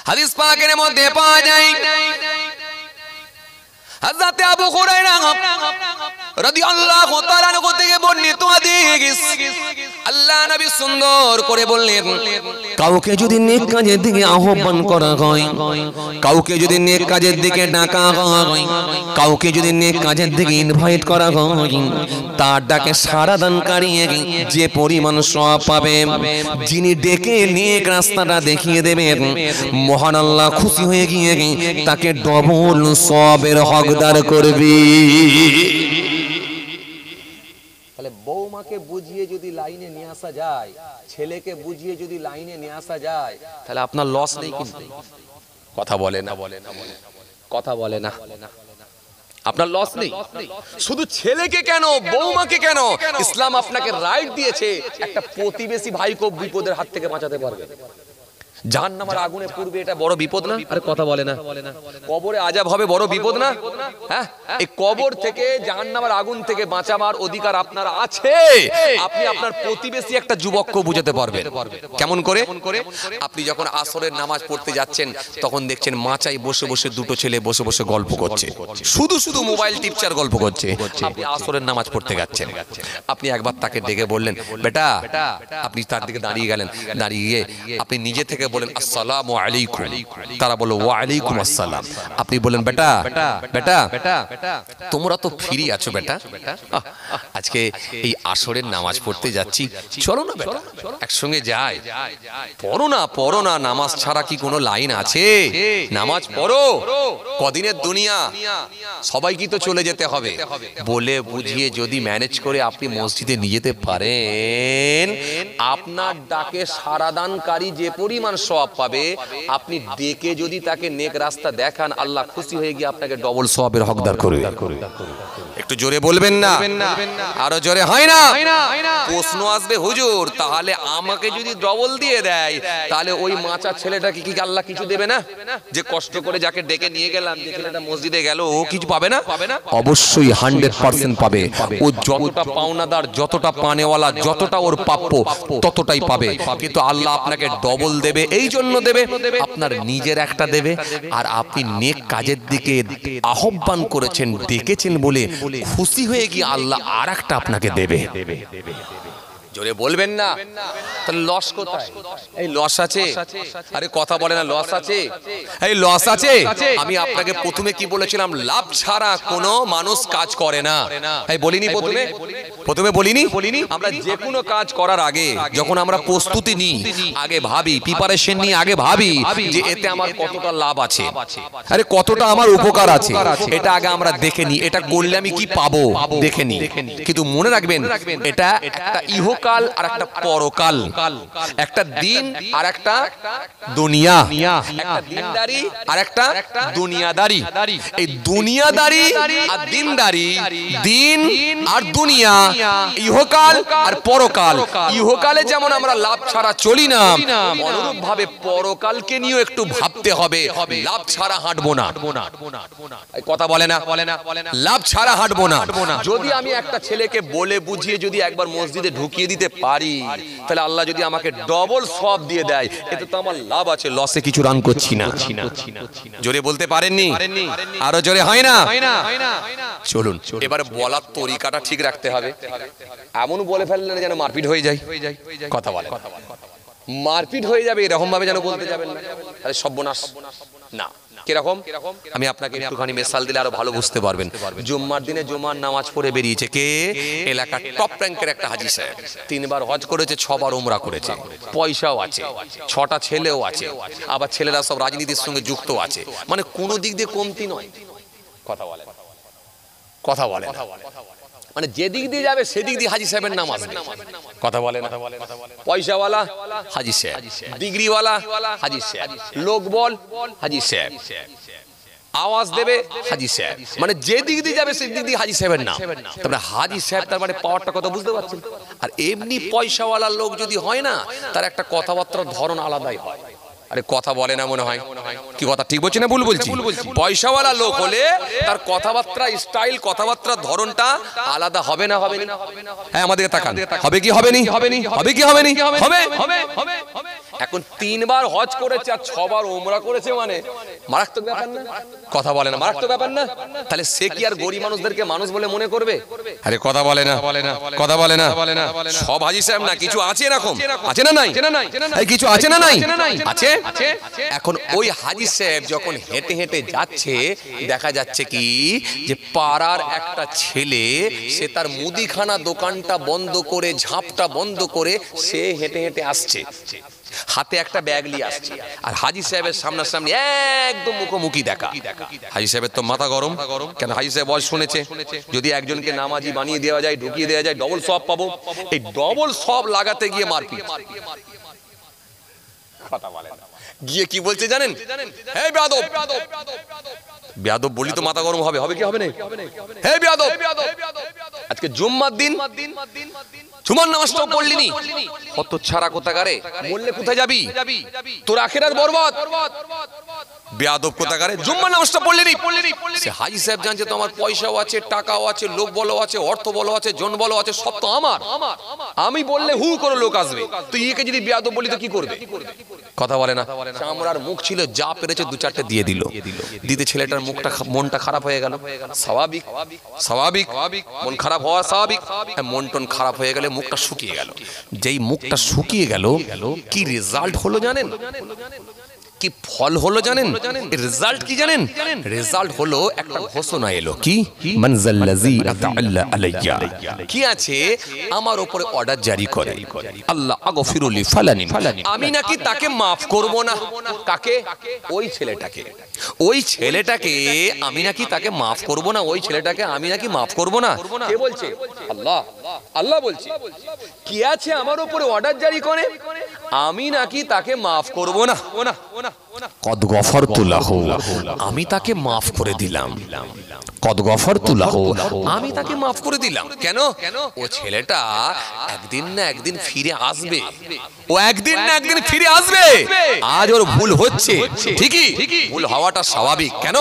হাদিস পাকের মধ্যে পাওয়া যায় হযরত আবু হুরায়রা রাদিয়াল্লাহু তাআলা আনহু থেকে বর্ণিত হাদিস আল্লাহ নবী সুন্দর করে বললেন কাউকে যদি নেক কাজের দিকে আহ্বান করা হয়, কাউকে যদি নেক কাজের দিকে ডাকা হয়, কাউকে যদি নেক কাজের দিকে ইনভাইট করা হয়, তার ডাকে সাড়া দানকারী যে পরিমাণ সওয়াব পাবে, যিনি ডেকে নেক রাস্তাটা দেখিয়ে দেবেন, মহান আল্লাহ খুশি হয়ে গিয়ে তাকে ডবল সওয়াবের হকদার করবে। তাহলে বৌমাকে বুঝিয়ে যদি লাইনে নিয়ে আসা যায়, ছেলেকে বুঝিয়ে যদি লাইনে নিয়ে আসা যায়, তাহলে আপনার লস নেই। কিন্তু কথা বলে না, কথা বলে না, আপনার লস নেই। শুধু ছেলেকে কেন, বৌমাকে কেন, ইসলাম আপনাকে রাইট দিয়েছে একটা প্রতিবেশী ভাইকে বিপদের হাত থেকে বাঁচাতে পারবে। জাহান্নামের আগুনে পড়বে, এটা বড় বিপদ না? আরে কথা বলে না। কবরে আযাব হবে, বড় বিপদ না? হ্যাঁ, এই কবর থেকে জাহান্নামের আগুন থেকে বাঁচাবার অধিকার আপনার আছে। আপনি আপনার প্রতিবেশী একটা যুবককে বুঝাতে পারবেন। কেমন করে? আপনি যখন আসরের নামাজ পড়তে যাচ্ছেন, তখন দেখছেন মাচায় বসে বসে দুটো ছেলে বসে বসে গল্প করছে, শুধু শুধু মোবাইল টিপচার গল্প করছে। আপনি আসরের নামাজ পড়তে যাচ্ছেন, আপনি একবার তাকে ডেকে বললেন বেটা, আপনি তার দিকে দাঁড়িয়ে গেলেন, দাঁড়িয়ে গিয়ে আপনি নিজে থেকে বলেন আসসালামু আলাইকুম, তারা বলল ওয়া আলাইকুম আসসালাম। আপনি বলেন বেটা বেটা তোমরা তো ফ্রি আছো বেটা, আজকে এই আসরের নামাজ পড়তে যাচ্ছি, চলো না বেটা একসঙ্গে যাই, পড়ো না, নামাজ ছাড়া কি কোনো লাইন আছে? নামাজ পড়ো, কদিনের দুনিয়া, সবাই কি তো চলে যেতে হবে। বলে বুঝিয়ে যদি ম্যানেজ করে আপনি মসজিদে নিয়ে যেতে পারেন, আপনার ডাকে সারাদানকারী যে পরিমাণ সওয়াব পাবে, আপনি ডেকে যদি তাকে নেক রাস্তা দেখান, আল্লাহ খুশি হয়ে গিয়ে আপনাকে ডবল সওয়াবের হকদার করবে। একটু জোরে বলবেন না? আরো জোরে হয় না? প্রশ্ন আসবে হুজুর, তাহলে আমাকে যদি ডবল দিয়ে দেয়, তাহলে ওই মাচা ছেলেটাকে কি আল্লাহ কিছু দেবে না? যে কষ্ট করে যাকে ডেকে নিয়ে গেলাম, যে ছেলেটা মসজিদে গেল, ও কিছু পাবে না? অবশ্যই 100% পাবে। ও যতটা পাওনাদার, যতটা পানেওয়ালা, যতটা ওর প্রাপ্য, ততটাই পাবে। কিন্তু আল্লাহ আপনাকে ডবল দেবে। এই জন্য দেবে, আপনার নিজের একটা দেবে, আর আপনি নেক কাজের দিকে আহ্বান করেছেন, ডেকেছেন বলে খুশি হয়ে গিয়ে আল্লাহ আর একটা আপনাকে দেবে। জোরে বলবেন না? তাহলে লস কোথায়? এই লস আছে। আরে কথা বলে না, লস আছে, এই লস আছে। আমি আপনাকে প্রথমে কি বলেছিলাম? লাভ ছাড়া কোনো মানুষ কাজ করে না। এই বলিনি প্রথমে বলিনি? আমরা যে কোনো কাজ করার আগে যখন আমরা প্রস্তুতি নিই, আগে ভাবি, প্রিপারেশন নিই, আগে ভাবি যে এতে আমার কতটা লাভ আছে, আরে কতটা আমার উপকার আছে, এটা আগে আমরা দেখে নিই। এটা করলে আমি কি পাবো দেখে নিই। কিন্তু মনে রাখবেন, এটা একটা ইহকাল আর একটা পরকাল, একটা দিন আর একটা দুনিয়া, একটা দিনদারি আর একটা দুনিয়াদারি। এই দুনিয়াদারি আর দিনদারি, দিন আর দুনিয়া, ইহকাল আর পরকাল। ইহকালে যেমন আমরা লাভ ছাড়া চলি না, অনুরূপ ভাবে পরকালকে নিয়েও একটু ভাবতে হবে। লাভ ছাড়া হাঁটবো না, কথা বলে না, লাভ ছাড়া হাঁটবো না। যদি আমি একটা ছেলেকে বলে বুঝিয়ে যদি একবার মসজিদে ঢুকিয়ে দিতে পারি, তাহলে আল্লাহ যদি আমাকে ডবল সওয়াব দিয়ে দেয়, এতে তো আমার লাভ আছে, লসে কিছু রান করছি না। জোরে বলতে পারেননি? আরো জোরে হয় না? চলুন এবারে বলার তরিকাটা ঠিক রাখতে হবে। এমন বলে ফেললেন যেন মারপিট হয়ে যায়। কথা বলে, মারপিট হয়ে যাবে এরকম ভাবে যেন বলতে যাবেন না, তাহলে সর্বনাশ। না, কিরকম? আমি আপনাকে একটুখানি মিসাল দিলে আরো ভালো বুঝতে পারবেন। জুম্মার দিনে জুমার নামাজ পড়ে বেরিয়েছে কে? এলাকার টপ র্যাঙ্কের একটা হাজী সাহেব, 3 বার হজ করেছে, 6 বার উমরা করেছে, পয়সাও আছে, 6টা ছেলেও আছে, আবার ছেলেরা সব রাজনীতির সঙ্গে যুক্ত আছে, মানে কোন দিক দিয়ে কমতি নয়। কথা বলে মানে যেদিক দিয়ে যাবে সেদিক দিয়ে হাজী সাহেবের নাম আসবে। কথা বলে না? পয়সাওয়ালা হাজী সাহেব, ডিগ্রিওয়ালা হাজী সাহেব, লোক বল হাজী সাহেব, আওয়াজ দেবে হাজী সাহেব, মানে যে দিক দিয়ে যাবে সেই দিক দিয়ে হাজী সাহেবের নাম। তারপরে হাজী সাহেব, তার মানে পাওয়ারটা কত বুঝতে পারছেন? আর এমনি পয়সাওয়ালা লোক যদি হয় না, তার একটা কথাবার্তার ধরন আলাদাই হয়। আরে কথা বলে না মনে হয়? কি কথা ঠিক বলছি না ভুল বলছি? পয়সাওয়ালা লোক হলে তার কথাবার্তা স্টাইল, কথাবার্তার ধরনটা আলাদা হবে না? হবে না? হ্যাঁ, আমাদেরকে তাকান, হবে কি হবে নি? হবে কি হবে নি? হবে। এখন 3 বার হজ করেছে আর 6 বার ওমরা করেছে, মানে মারাত্মক ব্যাপার না? কথা বলে না, মারাত্মক ব্যাপার না? তাহলে সে কি আর গরিব মানুষদেরকে মানুষ বলে মনে করবে? আরে কথা বলে না, কথা বলে না। সব হাজী সাহেব না, কিছু আছে এরকম, আছে না নাই? এই কিছু আছে না নাই? আছে। এখন ওই হাজী সাহেব যখন হেঁটে হেঁটে যাচ্ছে, দেখা যাচ্ছে কি যে পাড়ার একটা ছেলে, সে তার মুদিখানা দোকানটা বন্ধ করে, ঝাঁপটা বন্ধ করে সে হেঁটে হেঁটে আসছে, হাতে একটা ব্যাগ নিয়ে আসছে, আর হাজী সাহেবের সামনাসামনি একদম মুখোমুখি দেখা। হাজী সাহেবের তো মাথা গরম, কেন হাজী সাহেব বয়স শুনেছে যদি একজনকে নামাজি বানিয়ে দেওয়া যায়, ঢুকিয়ে দেওয়া যায়, ডবল সওয়াব পাবো। এই ডবল সওয়াব লাগাতে গিয়ে মারপিট। কথা বলে না, গিয়ে কি বলছে জানেন? হে বেয়াদব, বেয়াদব বলি তো মাথা গরম হবে, হবে কি হবে না? হে বেয়াদব, আজকে জুম্মার দিন, জুমার নামাজটাও পড়লিনি, কত ছাড়া কোথাকারে, বললে কোথায় যাবি? তোর আখিরাত বরবাদ। বেয়াদব কোথাকারে, জুম্মার নামাজটা পড়লিনি। সে হাজী সাহেব জানছে তো আমার পয়সাও আছে, টাকাও আছে, লোক বলও আছে, অর্থ বলও আছে, জন বলও আছে, সব তো আমার। আমি বললে হু করে লোক আসবে, তুই একে যদি বেয়াদব বলি তো কি করবে? কথা বলে না। চামড়ার মুখ ছিল, যা পেরেছে 2-4টে দিয়ে দিল। দিতে ছেলেটার মুখটা, মনটা খারাপ হয়ে গেল। স্বাভাবিক, স্বাভাবিক, মন খারাপ হওয়া স্বাভাবিক। মন টন খারাপ হয়ে গেলে মুখটা শুকিয়ে গেল। যেই মুখটা শুকিয়ে গেল, কি রেজাল্ট হলো জানেন? কি ফল হলো জানেন? রেজাল্ট কি জানেন? রেজাল্ট হলো একটা ঘোষণা এলো, কি মানজাল্লাযী আতাআল্লা আলাইয়া, কি আছে আমার উপরে অর্ডার জারি করে, আল্লাহ আগফিরু লি ফালানি, আমি নাকি তাকে maaf করব না। কাকে? ওই ছেলেটাকে, ওই ছেলেটাকে আমি নাকি তাকে maaf করব না, ওই ছেলেটাকে আমি নাকি maaf করব না। কে বলছে? আল্লাহ। আল্লাহ বলছে কি আছে আমার উপরে অর্ডার জারি করে, আমি নাকি তাকে maaf করব না। কদ গফরতু লাহু, আমি তাকে মাফ করে দিলাম। কদ গফরতু লাহু, আমি তাকে মাফ করে দিলাম। কেন? ও ছেলেটা একদিন না একদিন ফিরে আসবে, ও একদিন না একদিন ফিরে আসবে। আজ ওর ভুল হচ্ছে, ঠিকই, ভুল হওয়াটা স্বাভাবিক। কেন?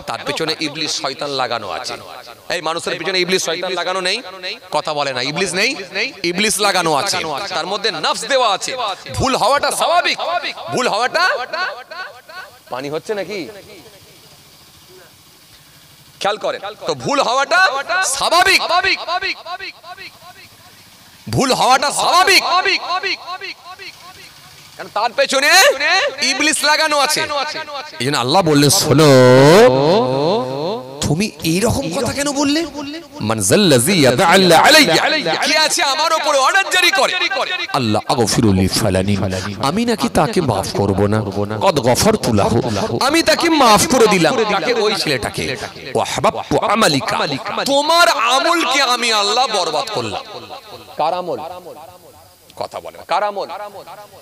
তার পেছনে ইবলিস শয়তান লাগানো আছে। এই মানুষের পিছনে ইবলিস শয়তান লাগানো নেই? কথা বলে না, ইবলিস নেই, ইবলিস লাগানো আছে, তার মধ্যে নফস দেওয়া আছে। ভুল হওয়াটা স্বাভাবিক, ভুল হওয়াটা। পানি হচ্ছে নাকি? খেয়াল করেন তো, ভুল হওয়াটা স্বাভাবিক, ভুল হওয়াটা স্বাভাবিক, কারণ তার পেছনে ইবলিস লাগানো আছে। এইজন্য আল্লাহ বললেন, শোনো তুমি এইরকম কথা কেন বললে? মানজাল্লাযী ইয়াদআল্লা আলাইয়া, কি আছে আমার উপরে অর্ডার জারি করে, আল্লাহ আগফিরু লি ফালানি, আমি নাকি তাকে maaf করব না। কদ গফরতু লাহু, আমি তাকে maaf করে দিলাম। তাকে? ওই ছেলেটাকে। ওয়া হাবাবতু আমালিকা, তোমার আমলকে আমি আল্লাহ বরবাদ করলাম। কার আমল? কথা বলে কার আমল?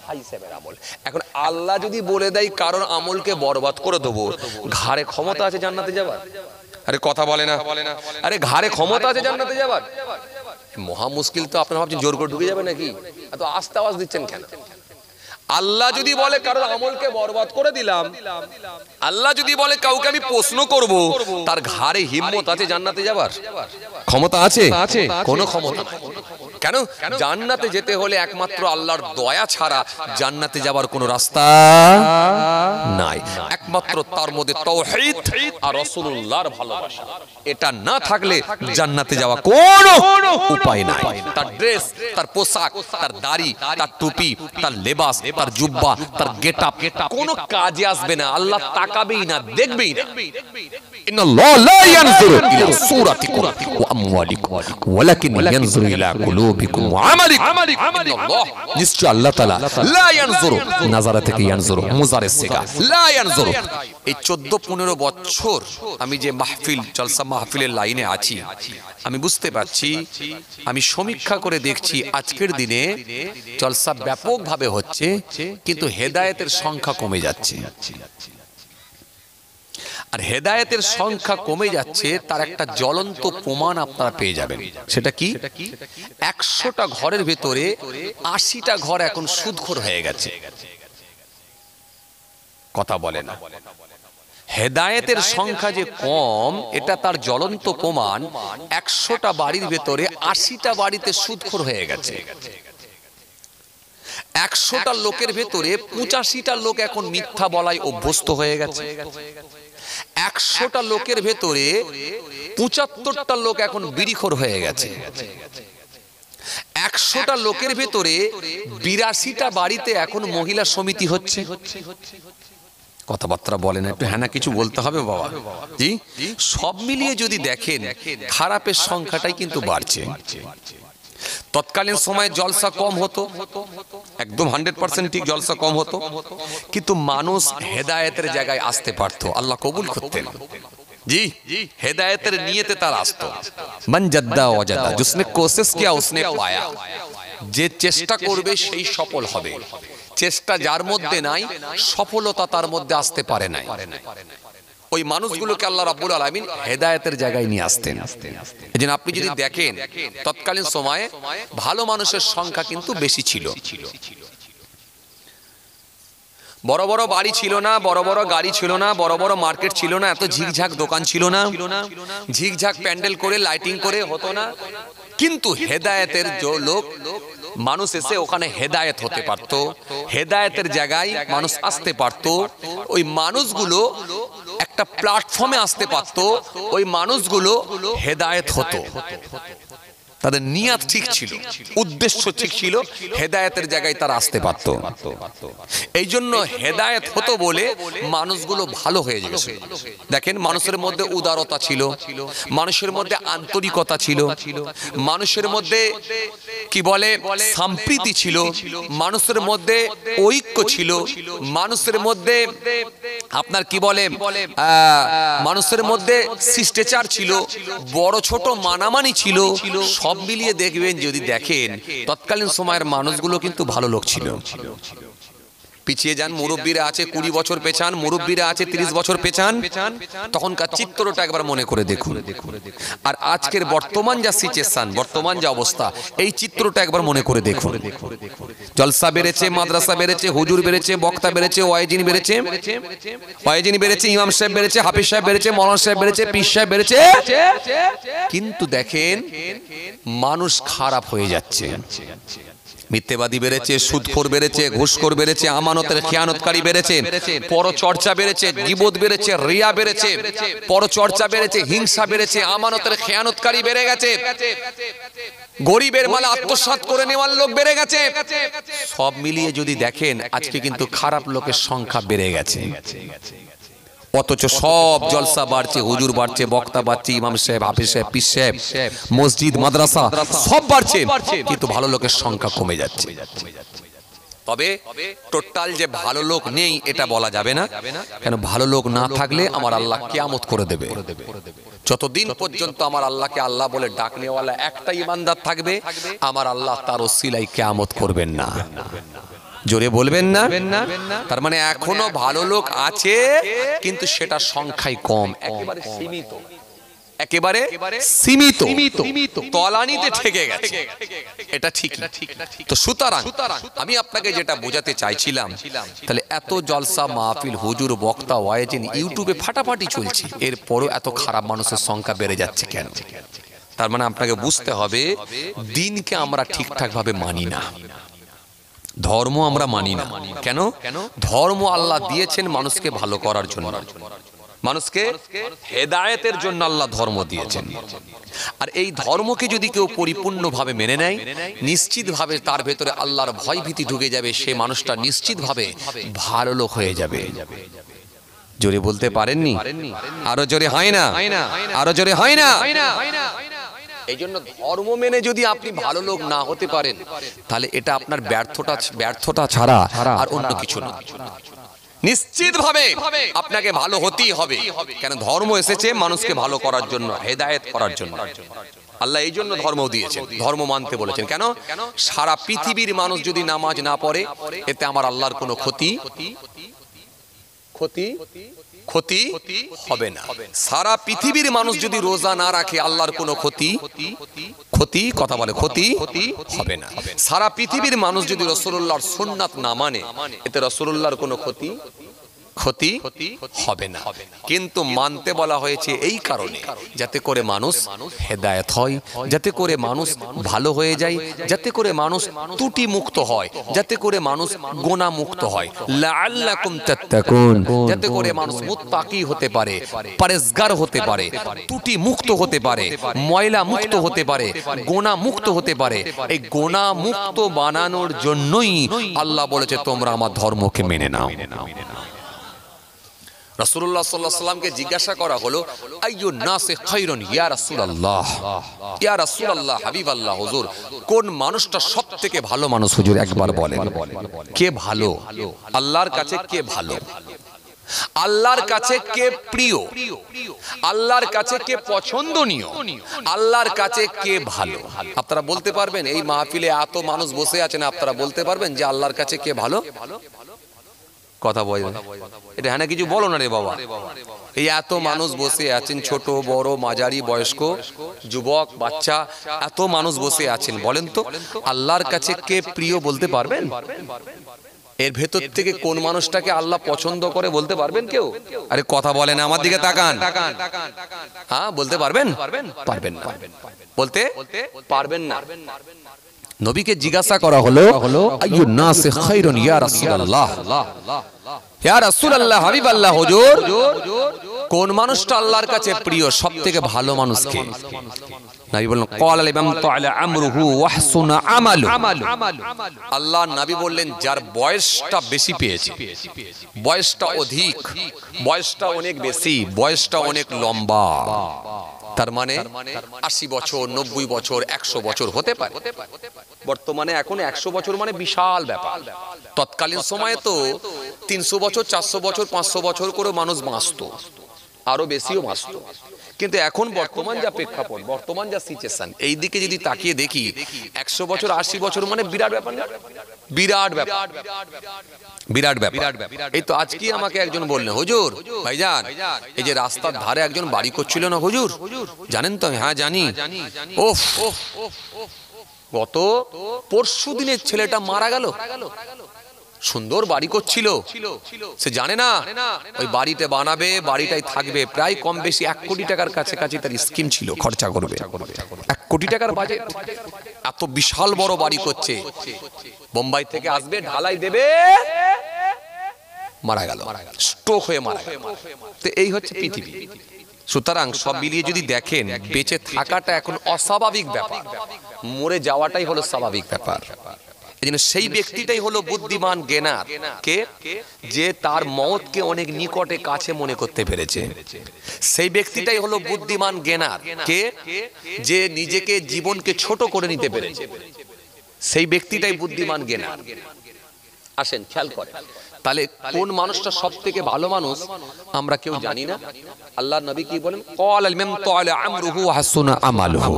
হাজী সাহেবের আমল। এখন আল্লাহ যদি বলে দেয় কারোর আমলকে বরবাদ করে দেবো, ঘাড়ে ক্ষমতা আছে জান্নাতে যাবার? আরে কথা বলে না, আরে ঘাড়ে ক্ষমতা আছে জান্নাতে যাবার? মহা মুশকিল তো। আপনারা ভাবছেন জোর করে ঢুকে যাবে নাকি? এত আস্তে আওয়াজ দিচ্ছেন কেন? আল্লাহ যদি বলে কারোর আমলকে বরবাদ করে দিলাম, আল্লাহ যদি বলে কাউকে আমি প্রশ্ন করব, তার ঘাড়ে হিম্মত আছে জান্নাতে যাবার? ক্ষমতা আছে? কোনো ক্ষমতা নাই। কেন? জান্নাতে যেতে হলে একমাত্র আল্লাহর দয়া ছাড়া জান্নাতে যাবার কোনো রাস্তা নাই। একমাত্র তার মধ্যে তাওহীদ আর রাসূলুল্লাহর ভালোবাসা, এটা না থাকলে জান্নাতে যাওয়া কোনো উপায় নাই। তার ড্রেস, তার পোশাক, তার দাড়ি, তার টুপি, তার লেবাস, তার জুব্বা, তার গেটআপ কোনো কাজে আসবে না। আল্লাহ তাকাবেই না, দেখবেই না। ইন্নাল্লাহ লা ইয়ানজুরু ইলা সূরাতিকুম ওয়া আমওয়ালিকুম ওয়ালাকিন ইয়ানজুরু ইলা কুলুবিকুম ওয়া আমালিকুম। ইন্নাল্লাহ, নিশ্চয় আল্লাহ তাআলা লা ইয়ানজুরু, নাজারা থেকে ইয়ানজুরু, মুজারের সিগা, লা ইয়ানজুরু। এই 14-15 বছর আমি যে মাহফিল, জলসা মাহফিলের লাইনে আছি, আমি বুঝতে পারছি, আমি সমীক্ষা করে দেখছি আজকের দিনে জলসা ব্যাপকভাবে হচ্ছে, কিন্তু হেদায়েতের সংখ্যা কমে যাচ্ছে। আর হেদায়েতের সংখ্যা কমে যাচ্ছে, তার একটা জ্বলন্ত প্রমাণ আপনারা পেয়ে যাবেন। সেটা কি? 100টা ঘরের ভেতরে 80টা ঘর এখন সুদখোর হয়ে গেছে। কথা বলে না। হেদায়েতের সংখ্যা যে কম, এটা তার জ্বলন্ত প্রমাণ। 100টা বাড়ির ভেতরে 80টা বাড়িতে সুদখোর হয়ে গেছে। 100টা লোকের ভেতরে 85টা লোক এখন মিথ্যা বলায় অভ্যস্ত হয়ে গেছে। 100টা লোকের ভেতরে 75টা লোক এখন বিড়িখোর হয়ে গেছে। 100টা লোকের ভেতরে 82টা বাড়িতে এখন মহিলা সমিতি হচ্ছে। কথাবার্তা বলেন একটু, হ্যাঁ না কিছু বলতে হবে বাবা জি। সব মিলিয়ে যদি দেখেন খারাপের সংখ্যাটাই কিন্তু বাড়ছে। তৎকালীন সময়ে জলসা কম হতো, একদম 100% ঠিক, জলসা কম হতো, কিন্তু মানুষ হেদায়েতের জায়গায় আসতে পারতো, আল্লাহ কবুল করতেন জি। হেদায়েতের নিয়তে তার আসতো। মান জাদ্দা ওয়াজাদা, जिसने कोशिश किया उसने पाया। যে চেষ্টা করবে সেই সফল হবে। চেষ্টা যার মধ্যে নাই, সফলতা তার মধ্যে আসতে পারে না। ওই মানুষগুলোকে আল্লাহ রাব্বুল আলামিন হেদায়েতের জায়গায় নিয়ে আসতেন। এজন্য আপনি যদি দেখেন তৎকালীন সময়ে ভালো মানুষের সংখ্যা কিন্তু বেশি ছিল। বড় বড় বাড়ি ছিল না, বড় বড় গাড়ি ছিল না, বড় বড় মার্কেট ছিল না, এত ঝিকঝাক দোকান ছিল না, ঝিকঝাক প্যান্ডেল করে লাইটিং করে হতো না। কিন্তু হেদায়েতের যে লোক মানুষ এসে ওখানে হেদায়েত হতে পারত, হেদায়েতের জায়গায় মানুষ আসতে পারত। ওই মানুষগুলো একটা প্ল্যাটফর্মে আসতে পারত, ওই মানুষগুলো হেদায়েত হতো। তাদের নিয়াত ঠিক ছিল, উদ্দেশ্য ঠিক ছিল, হেদায়েতের জায়গায় তারা আসতে পারত। এই জন্য হেদায়েত হতো বলে মানুষগুলো ভালো হয়ে যেত। দেখেন মানুষের মধ্যে উদারতা ছিল, মানুষের মধ্যে আন্তরিকতা ছিল, মানুষের মধ্যে কি বলে সম্প্রীতি ছিল, মানুষের মধ্যে ঐক্য ছিল, মানুষের মধ্যে আপনার কি বলে মানুষের মধ্যে শিষ্টাচার ছিল, বড় ছোট মানামানি ছিল। সব মিলিয়ে দেখবেন যদি দেখেন তৎকালীন সময়ের মানুষগুলো কিন্তু ভালো লোক ছিল। পিছিয়ে যান, মুরব্বীরা আছে 20 বছর পেছান, মুরব্বীরা আছে 30 বছর পেছান, তখনকার চিত্রটা একবার মনে করে দেখুন। আর আজকের বর্তমান যা সিচুয়েশন, বর্তমান যা অবস্থা, এই চিত্রটা একবার মনে করে দেখুন। জলসা বেড়েছে, মাদ্রাসা বেড়েছে, হুজুর বেড়েছে, বক্তা বেড়েছে, ওয়াইজিন বেড়েছে, ইমাম সাহেব বেড়েছে, হাফিজ সাহেব বেড়েছে, মৌলানা সাহেব বেড়েছে, পীর সাহেব বেড়েছে, কিন্তু দেখেন মানুষ খারাপ হয়ে যাচ্ছে। মিথ্যেবাদী বেড়েছে, সুদখোর বেড়েছে, ঘুষখোর বেড়েছে, আমানতের খেয়ানতকারী বেড়েছে, পরচর্চা বেড়েছে, গীবত বেড়েছে, রিয়া বেড়েছে, পরচর্চা বেড়েছে, হিংসা বেড়েছে, আমানতের খেয়ানতকারী বেড়ে গেছে, গরিবের মাল আত্মসাৎ করে নেওয়ার লোক বেড়ে গেছে। সব মিলিয়ে যদি দেখেন আজকে কিন্তু খারাপ লোকের সংখ্যা বেড়ে গেছে। অথচ সব জলসা বাড়ছে, হুজুর বাড়ছে, বক্তা বাড়ছে, ইমাম সাহেব, হাফিজ সাহেব, পীর সাহেব, মসজিদ, মাদ্রাসা সব বাড়ছে, কিন্তু ভালো লোকের সংখ্যা কমে যাচ্ছে। তবে টোটাল যে ভালো লোক নেই এটা বলা যাবে না, কেন ভালো লোক না থাকলে আমার আল্লাহ কিয়ামত করে দেবে। যতদিন পর্যন্ত আমার আল্লাহকে আল্লাহ বলে ডাকনেওয়ালা একটা ইমানদার থাকবে, আমার আল্লাহ তার ওসিলায় কিয়ামত করবেন না। জোরে বলবেন না? তার মানে এখনো ভালো লোক আছে, কিন্তু সেটা সংখ্যায় কম, একেবারে সীমিত, একেবারে সীমিত, তলানিতে ঠেকে গেছে। এটা ঠিক না। তো সুতরাং আমি আপনাকে যেটা বোঝাতে চাইছিলাম, তাহলে এত জলসা মাহফিল, হুজুর, বক্তা, ওয়াইজিন ইউটিউবে ফাটাফাটি চলছে, এরপরও এত খারাপ মানুষের সংখ্যা বেড়ে যাচ্ছে কেন? তার মানে আপনাকে বুঝতে হবে দিনকে আমরা ঠিকঠাক ভাবে মানি না, ধর্ম আমরা মানি না। কেন? ধর্ম আল্লাহ দিয়েছেন মানুষকে ভালো করার জন্য, মানুষকে হেদায়েতের জন্য আল্লাহ ধর্ম দিয়েছেন। আর এই ধর্মকে যদি কেউ পরিপূর্ণভাবে মেনে নেয়, নিশ্চিতভাবে তার ভেতরে আল্লাহর ভয় ভীতি ঢুকে যাবে, সে মানুষটা নিশ্চিতভাবে ভালো লোক হয়ে যাবে। জোরে বলতে পারেননি? আরো জোরে হয় না? আরো জোরে হয় না? এই জন্য ধর্ম মেনে যদি আপনি ভালো লোক না হতে পারেন, তাহলে এটা আপনার ব্যর্থতা ছাড়া আর অন্য কিছু না। নিশ্চিতভাবে আপনাকে ভালো হতেই হবে, কেন ধর্ম এসেছে মানুষকে ভালো করার জন্য, হেদায়েত করার জন্য। আল্লাহ এই জন্য ধর্ম দিয়েছেন, ধর্ম মানতে বলেছেন। কেন? সারা পৃথিবীর মানুষ যদি নামাজ না পড়ে, এতে আমার আল্লাহর কোনো ক্ষতি হবে না। সারা পৃথিবীর মানুষ যদি রোজা না রাখে, আল্লাহর কোনো ক্ষতি হবে না। সারা পৃথিবীর মানুষ যদি রাসূলুল্লাহর সুন্নাত না মানে, এতে রাসূলুল্লাহর কোনো ক্ষতি ক্ষতি হবে না। কিন্তু মানতে বলা হয়েছে এই কারণে, যাতে করে মানুষ হেদায়েত হয়, যাতে করে মানুষ ভালো হয়ে যায়, যাতে করে মানুষ ত্রুটি মুক্ত হয়, যাতে করে মানুষ গুনাহ মুক্ত হয়, লাআল্লাকুম তাত্তাকুন, যাতে করে মানুষ মুত্তাকি হতে পারে, পরেজগার হতে পারে, ত্রুটি মুক্ত হতে পারে, ময়লা মুক্ত হতে পারে, গুনাহ মুক্ত হতে পারে। এই গুনাহ মুক্ত বানানোর জন্যই আল্লাহ বলেছে তোমরা আমার ধর্মকে মেনে নাও। রাসূলুল্লাহ সাল্লাল্লাহু আলাইহি ওয়াসাল্লামকে জিজ্ঞাসা করা হলো, আইয়ুন নাসি খায়রুন ইয়া রাসূলুল্লাহ, ইয়া রাসূলুল্লাহ, হাবিবাল্লাহ, হুজুর কোন মানুষটা সবথেকে ভালো মানুষ হুজুর একবার বলেন। কে ভালো? আল্লাহর কাছে কে ভালো? আল্লাহর কাছে কে প্রিয়? আল্লাহর কাছে কে পছন্দনীয়? আল্লাহর কাছে কে ভালো? আপনারা বলতে পারবেন? এই মাহফিলে এত মানুষ বসে আছেন, আপনারা বলতে পারবেন যে আল্লাহর কাছে কে ভালো? কথা বলেন, এটা হ্যাঁ না কিছু বলো না রে বাবা। এই এত মানুষ বসে আছেন, ছোট বড় মাঝারি বয়স্ক যুবক বাচ্চা, এত মানুষ বসে আছেন, বলেন তো আল্লাহর কাছে কে প্রিয় বলতে পারবেন? এর ভেতর থেকে কোন মানুষটাকে আল্লাহ পছন্দ করে বলতে পারবেন কেউ? আরে কথা বলেন, আমার দিকে তাকান। হ্যাঁ বলতে পারবেন? পারবেন না, বলতে পারবেন না। নবীকে জিজ্ঞাসা করা হলো, আইয়ুন নাসি খায়রুন ইয়া রাসূলুল্লাহ, ইয়া রাসূলুল্লাহ, হাবিবাল্লাহ, হুজুর কোন মানুষটা আল্লাহর কাছে প্রিয়, সবথেকে ভালো মানুষ কে? নবী বললেন, ক্বালা লিমান তাআলা আমরুহু ওয়া হাসুনা আমালু। আল্লাহ নবী বললেন, যার বয়সটা বেশি পেয়েছে, বয়সটা অধিক, বয়সটা অনেক বেশি, বয়সটা অনেক লম্বা, তার মানে 80 বছর, 90 বছর, 100 বছর হতে পারে। বর্তমানে এখন 100 বছর মানে বিশাল ব্যাপার। তৎকালীন সময়ে তো 300 বছর, 400 বছর, 500 বছর করে মানুষ বাঁচত, আরো বেশিও বাঁচত। কিন্তু এখন বর্তমান যা প্রেক্ষাপট, বর্তমান যা সিচুয়েশন, এই দিকে যদি তাকিয়ে দেখি, 100 বছর 80 বছর মানে বিরাট ব্যাপার না? বিরাট ব্যাপার, বিরাট ব্যাপার। এই তো আজকে আমাকে একজন বললেন, হুজুর ভাইজান এই যে রাস্তার ধারে একজন বাড়ি করছিল না হুজুর, জানেন তো? হ্যাঁ জানি। ওফ, গত পরশু দিনের ছেলেটা মারা গেল। সুন্দর বাড়ি করছিল, সে জানে না ওই বাড়িতে বানাবে, বাড়িটাই থাকবে, প্রায় কম বেশি 1 কোটি টাকার কাছাকাছি তার স্কিম ছিল, খরচা করবে 1 কোটি টাকার বাজেট। এত বিশাল বড় বাড়ি করছে, বোম্বাই থেকে আসবে, ঢালাই দেবে, মারা গেল, স্ট্রোক হয়ে মারা গেল। তো এই হচ্ছে পৃথিবী। সুতরাং সব মিলিয়ে যদি দেখেন, বেঁচে থাকাটা এখন অস্বাভাবিক ব্যাপার, মরে যাওয়াটাই হলো স্বাভাবিক ব্যাপার। এজন্য সেই ব্যক্তিটাই হলো বুদ্ধিমান জ্ঞানার, কে? যে তার মওতকে অনেক নিকটে কাছে মনে করতে পেরেছে। সেই ব্যক্তিটাই হলো বুদ্ধিমান জ্ঞানার, কে? যে নিজেকে জীবনকে ছোট করে নিতে পেরেছে। সেই ব্যক্তিটাই বুদ্ধিমান জ্ঞানার। আসেন খেয়াল করেন, তাহলে কোন মানুষটা সবথেকে ভালো মানুষ আমরা কেউ জানি না। আল্লাহর নবী কি বলেন? ক্বালা লিমান তাআলা আমরুহু ওয়া হাসুনা আমালুহু।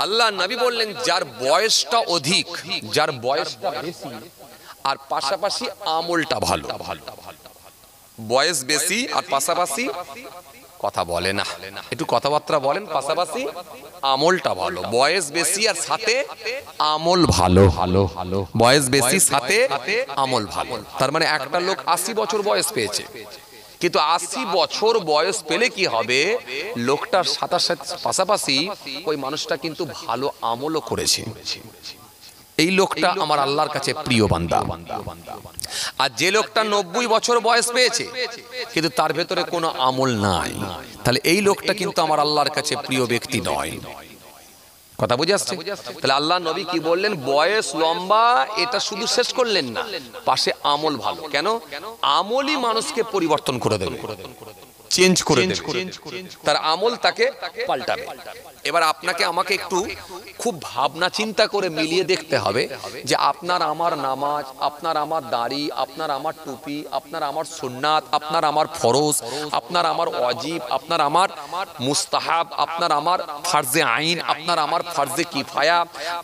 আল্লাহর নবী বললেন, যার বয়সটা অধিক, যার বয়সটা বেশি, আর পাশাপাশি আমলটা ভালো। বয়স বেশি আর পাশাপাশি কথা বলে না, একটু কথাবার্তা বলেন, পাশাপাশি আমলটা ভালো। বয়স বেশি আর সাথে আমল ভালো, বয়স বেশি সাথে আমল ভালো। তার মানে একটা লোক 80 বছর বয়স পেয়েছে, কিন্তু 80 বছর বয়স পেলে কি হবে, লোকটার সাথে পাশাপাশি ওই মানুষটা কিন্তু ভালো আমলও করেছে। এই লোকটা আমার আল্লাহর কাছে প্রিয় বান্দা। আর যে লোকটা 90 বছর বয়স পেয়েছে কিন্তু তার ভেতরে কোনো আমল নাই, তাহলে এই লোকটা কিন্তু আমার আল্লাহর কাছে প্রিয় ব্যক্তি নয়। কথা বুঝে আসছে? তাহলে আল্লাহ নবী কি বললেন? বয়স লম্বা এটা শুধু শেষ করলেন না, পাশে আমল ভালো। কেন? আমলই মানুষকে পরিবর্তন করে দেবে, চেঞ্জ করে দেবে, তার আমল তাকে পাল্টাবে। এবার আপনাকে আমাকে একটু খুব ভাবনা চিন্তা করে মিলিয়ে দেখতে হবে যে আপনার আমার নামাজ, আপনার আমার দাড়ি, আপনার আমার টুপি, আপনার আমার সুন্নাত, আপনার আমার ফরজ, আপনার আমার ওয়াজিব, আপনার আমার মুস্তাহাব, আপনার আমার ফারজে আইন, আপনার আমার ফারজে কিফায়া,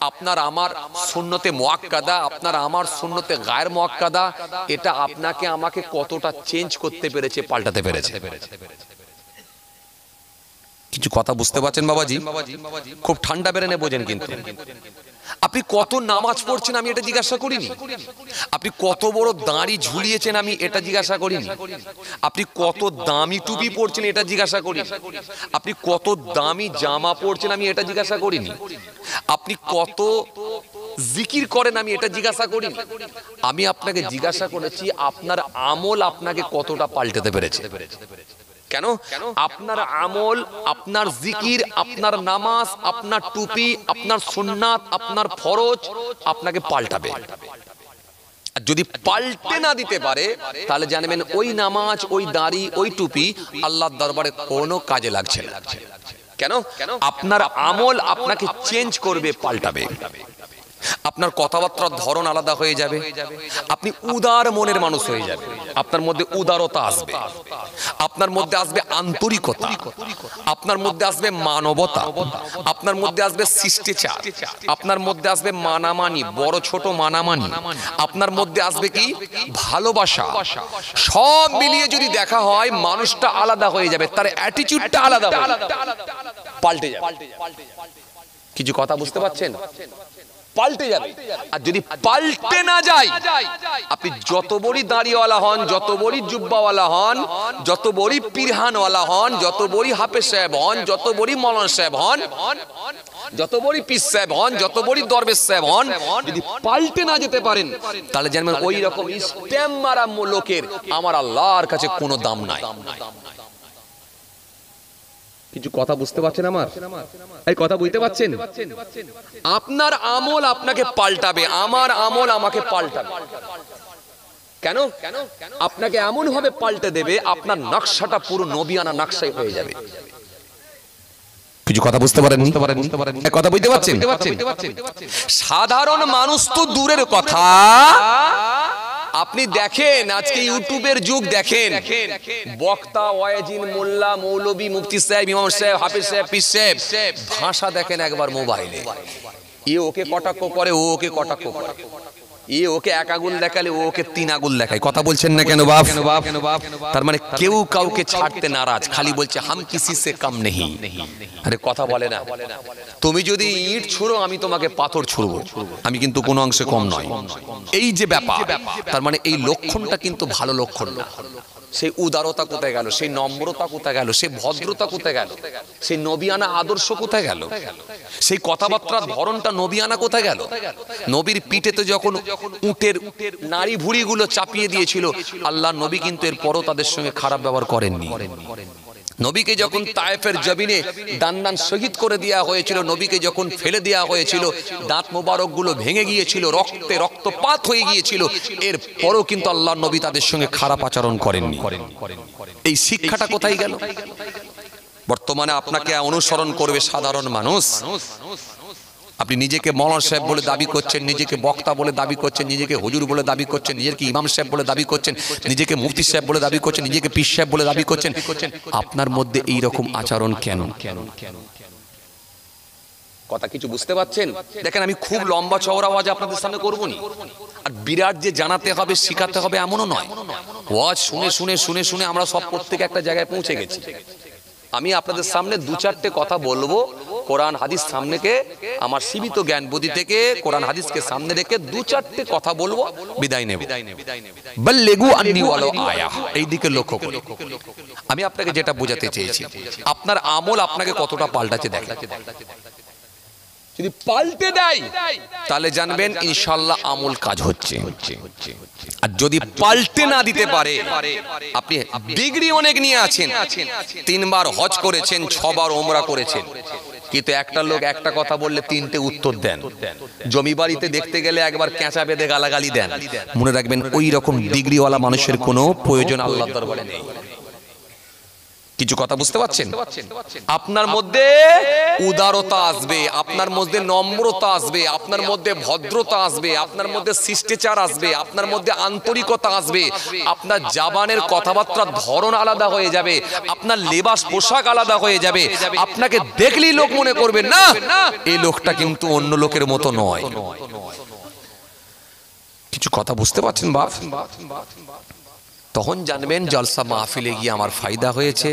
আপনার আমার সুন্নতে মুআক্কাদা, আপনার আমার সুন্নতে গায়র মুআক্কাদা, এটা আপনাকে আমাকে কতটা চেঞ্জ করতে পেরেছে, পাল্টাতে পেরেছে। কিছু কথা বুঝতে পারছেন বাবাজি? খুব ঠান্ডা বেরেনে বোঝেন কিন্তু। আপনি কত নামাজ পড়ছেন আমি এটা জিজ্ঞাসা করিনি। আপনি কত বড় দাড়ি ঝুলিয়েছেন আমি এটা জিজ্ঞাসা করিনি। আপনি কত দামি টুপি পরছেন এটা জিজ্ঞাসা করিনি। আপনি কত দামি জামা পরছেন আমি এটা জিজ্ঞাসা করিনি। আপনি কত জিকির করেন আমি এটা জিজ্ঞাসা করিনি। আমি আপনাকে জিজ্ঞাসা করেছি আপনার আমল আপনাকে কতটা পাল্টাতে পেরেছে। কেন? আপনার আমল, আপনার জিকির, আপনার নামাজ, আপনার টুপি, আপনার সুন্নাত, আপনার ফরজ আপনাকে পাল্টাবে। আর যদি পাল্টে না দিতে পারে তাহলে জানবেন ওই নামাজ, ওই দাড়ি, ওই টুপি আল্লাহর দরবারে কোনো কাজে লাগছে না। কেন? আপনার আমল আপনাকে চেঞ্জ করবে, পাল্টাবে। আপনার কথাবার্তার ধরন আলাদা হয়ে যাবে। আপনি উদার মনের মানুষ হয়ে যাবে। আপনার মধ্যে উদারতা আসবে, আপনার মধ্যে আসবে আন্তরিকতা, আপনার মধ্যে আসবে মানবতা, আপনার মধ্যে আসবে শিষ্টাচার, আপনার মধ্যে আসবে মানামানি, বড় ছোট মানামানি, আপনার মধ্যে আসবে কি ভালোবাসা। সব মিলিয়ে যদি দেখা হয় মানুষটা আলাদা হয়ে যাবে, তার অ্যাটিটিউডটা আলাদা হয়ে যাবে, পাল্টে যাবে। কিছু কথা বুঝতে পারছেন? পাল্টে যাবে। আর যদি পাল্টে না যায়, আপনি যত বড়ই দাড়িওয়ালা হন, যত বড়ই জুব্বাওয়ালা হন, যত বড়ই পিরহানওয়ালা হন, যত বড়ই হাফেজ সাহেব হন, যত বড়ই মৌলানা সাহেব হন, যত বড়ই পীর সাহেব হন, যত বড়ই দরবেশ সাহেব হন, যদি পাল্টে না যেতে পারেন তাহলে জানবেন ওই রকম স্ট্যাম্প মারা লোকের আমার আল্লাহর কাছে কোনো দাম নাই। কিছু কথা বুঝতে পারছেন আমার? এই কথা বুঝতে পারছেন? আপনার আমল আপনাকে পাল্টাবে, আমার আমল আমাকে পাল্টাবে। কেন? আপনাকে এমন ভাবে পাল্টে দেবে আপনার নকশাটা পুরো নবিয়ানা নকশাই হয়ে যাবে। কিছু কথা বুঝতে পারেন? কথা বুঝতে পারছেন? সাধারণ মানুষ তো দূরের কথা, আপনি দেখেন আজকে ইউটিউবের যুগ, দেখেন বক্তা, ওয়াজিন, মোল্লা, মৌলবী, মুফতি সাহেব, ইমাম সাহেব, হাফেজ সাহেব, পীর সাহেব, ভাষা দেখেন একবার মোবাইলে। এ ওকে কটাক্ষ করে, ও ওকে কটাক্ষ করে, এ ওকে এক আগুন দেখালে ও ওকে তিন আগুন দেখায়। কথা বলছেন না কেন বাপ? তার মানে কেউ কাউকে ছাড়তে নারাজ, খালি বলছে হাম কিসি সে কম নেহি। আরে কথা বলে না, তুমি যদি ইট ছুঁড়ো আমি তোমাকে পাথর ছুঁড়বো, আমি কিন্তু কোনো অংশে কম নয়। এই যে ব্যাপার, তার মানে এই লক্ষণটা কিন্তু ভালো লক্ষণ না। সেই উদারতা কোথায় গেল? সেই নম্রতা কোথায় গেল? সেই ভদ্রতা কোথায় গেল? সেই নবিয়ানা আদর্শ কোথায় গেল? সেই কথাবার্তার ধরনটা নবিয়ানা কোথায় গেল? নবীর পিঠেতে যখন উটের নারী ভুঁড়িগুলো চাপিয়ে দিয়েছিল আল্লাহ নবী কিন্তু এরপরও তাদের সঙ্গে খারাপ ব্যবহার করেননি। নবীকে যখন তায়েফের জমিনে দান দান শহীদ করে দেওয়া হয়েছিল, নবীকে যখন ফেলে দেওয়া হয়েছিল, দাঁত মোবারক গুলো ভেঙে গিয়েছিল, রক্তে রক্তপাত হয়ে গিয়েছিল, এর পরও কিন্তু আল্লাহর নবী তাদের সঙ্গে খারাপ আচরণ করেননি। এই শিক্ষাটা কোথায় গেল? বর্তমানে আপনাকে অনুসরণ করবে সাধারণ মানুষ। আপনি নিজেকে মৌলানা সাহেব বলে দাবি করছেন, নিজেকে বক্তা বলে দাবি করছেন, নিজেকে হুজুর বলে দাবি করছেন, নিজেকে ইমাম সাহেব বলে দাবি করছেন, নিজেকে মুফতি সাহেব বলে দাবি করছেন, নিজেকে পীর সাহেব বলে দাবি করছেন। আপনার মধ্যে এই রকম আচরণ কেন? কথা কিছু বুঝতে পারছেন? দেখেন আমি খুব লম্বা চওড়া ওয়াজ আপনাদের সামনে করব না, আর বিরাট যে জানাতে হবে শিখাতে হবে এমনও নয়। ওয়াজ শুনে শুনে শুনে শুনে আমরা সব প্রত্যেক একটা জায়গায় পৌঁছে গেছি। আমি আপনাদের সামনে দু চারটে কথা বলবো, কোরআন হাদিস সামনেকে আমার সীমিত জ্ঞান বুদ্ধি থেকে কোরআন হাদিসকে সামনে রেখে দু চারটে কথা বলবো, বিদায় নেব। বাল্লিগু আন্নি ওয়ালাউ আয়া, এই দিকে লক্ষ্য করে আমি আপনাকে যেটা বোঝাতে চেয়েছি, আপনার আমল আপনাকে কতটা পাল্টাচ্ছে দেখেন। যদি পাল্টে দেয় তাহলে জানবেন ইনশাআল্লাহ আমল কাজ হচ্ছে। আর যদি পাল্টে না দিতে পারে, আপনি ডিগ্রি অনেক নিয়ে আছেন, 3 বার হজ করেছেন, 6 বার ওমরা করেছেন, কিন্তু একটা লোক একটা কথা বললে 3টে উত্তর দেন, জমি বাড়িতে দেখতে গেলে একবার কেঁচা বেঁধে গালাগালি দেন, মনে রাখবেন ওই রকম ডিগ্রিওয়ালা মানুষের কোনো প্রয়োজন আল্লাহর দরবারে নেই। কিছু কথা বুঝতে পারছেন? আপনার মধ্যে উদারতা আসবে, আপনার মধ্যে নম্রতা আসবে, আপনার মধ্যে ভদ্রতা আসবে, আপনার মধ্যে শিষ্টাচার আসবে, আপনার মধ্যে আন্তরিকতা আসবে, আপনার জবানের কথাবার্তার ধরন আলাদা হয়ে যাবে, আপনার লেবাস পোশাক আলাদা হয়ে যাবে। আপনাকে দেখলেই লোক মনে করবে না এই লোকটা কিন্তু অন্য লোকের মতো নয়। কিছু কথা বুঝতে পারছেন বাপ? তখন জানবেন জলসা মাহফিলে গিয়ে আমার ফায়দা হয়েছে,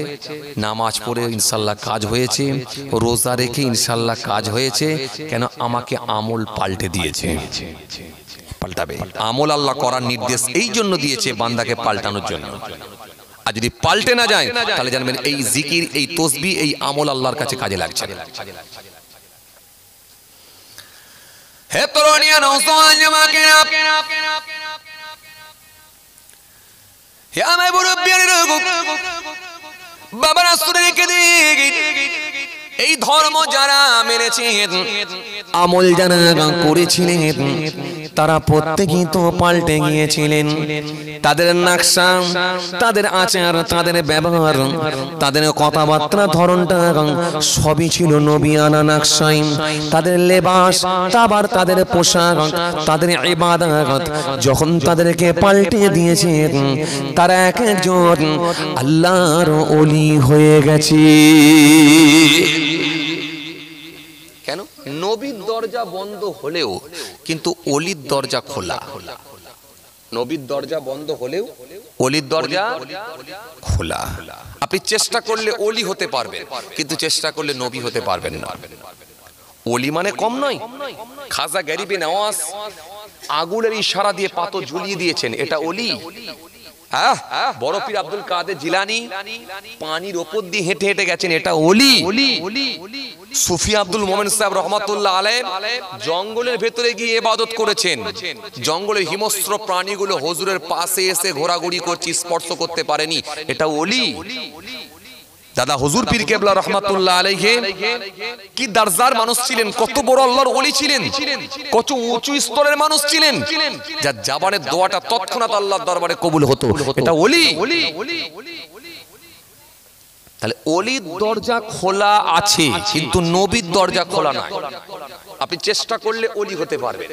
নামাজ পড়ে ইনশাল্লাহ কাজ হয়েছে, রোজা রেখে ইনশাল্লাহ কাজ হয়েছে। কেন? আমাকে আমল পাল্টে দিয়েছে। পাল্টাবে আমল, আল্লাহ করার নির্দেশ এই জন্য দিয়েছে বান্দাকে পাল্টানোর জন্য। আর যদি পাল্টে না যায় তাহলে জানবেন এই জিকির, এই তসবিহ, এই আমল আল্লাহর কাছে কাজে লাগছে না। হে তরুণিয়া নওজওয়ান জামাকেরা, হে আমার মুরব্বিয়ারা, বাবা রাসূলকে দেখি এই ধর্ম যারা মেনেছেন, আমল যারা করেছিলেন, তারা প্রত্যেকেই তো পাল্টে গিয়েছিলেন। তাদের নকশা, তাদের আচার, তাদের ব্যবহার, তাদের কথাবার্তা ধরনটা সবই ছিল নবিয়ানা নকশায়। তাদের লেবাস, আবার তাদের পোশাক, তাদের ইবাদত যখন তাদেরকে পাল্টে দিয়েছে, তারা এক একজন আল্লাহর ওলি হয়ে গেছে। কেন? নবীর দরজা বন্ধ হলেও কিন্তু অলির দরজা খোলা। নবীর দরজা বন্ধ হলেও অলির দরজা খোলা। আপনি চেষ্টা করলে অলি হতে পারবেন, কিন্তু চেষ্টা করলে নবী হতে পারবেন না। অলি মানে কম নয়। খাজা গরিবে নওয়াজ আগুনের ইশারা দিয়ে পাথর ঝুলিয়ে দিয়েছেন, এটা অলি। হ্যাঁ, বড় পীর আব্দুল কাদের জিলানী পানির ওপর দিয়ে হেঁটে হেঁটে গেছেন, এটা অলি। সুফি আব্দুল মোমেন সাহেব রহমাতুল্লাহ আলাইহি জঙ্গলের ভেতরে গিয়ে ইবাদত করেছেন। জঙ্গলের হিংস্র প্রাণীগুলো হুজুরের পাশে এসে ঘোরাঘুরি করছে, স্পর্শ করতে পারেনি, এটা অলি। দাদা হুজুর পীর কেবলা রহমাতুল্লাহ আলাইহি কি দরজার মানুষ ছিলেন, কত বড় আল্লাহর ওলি ছিলেন, কত উঁচু স্তরের মানুষ ছিলেন, যার জবানের দোয়াটা তৎক্ষণাৎ আল্লাহর দরবারে কবুল হতো, এটা ওলি। তাহলে অলির দরজা খোলা আছে, কিন্তু নবীর দরজা খোলা নাই। আপনি চেষ্টা করলে অলি হতে পারবেন,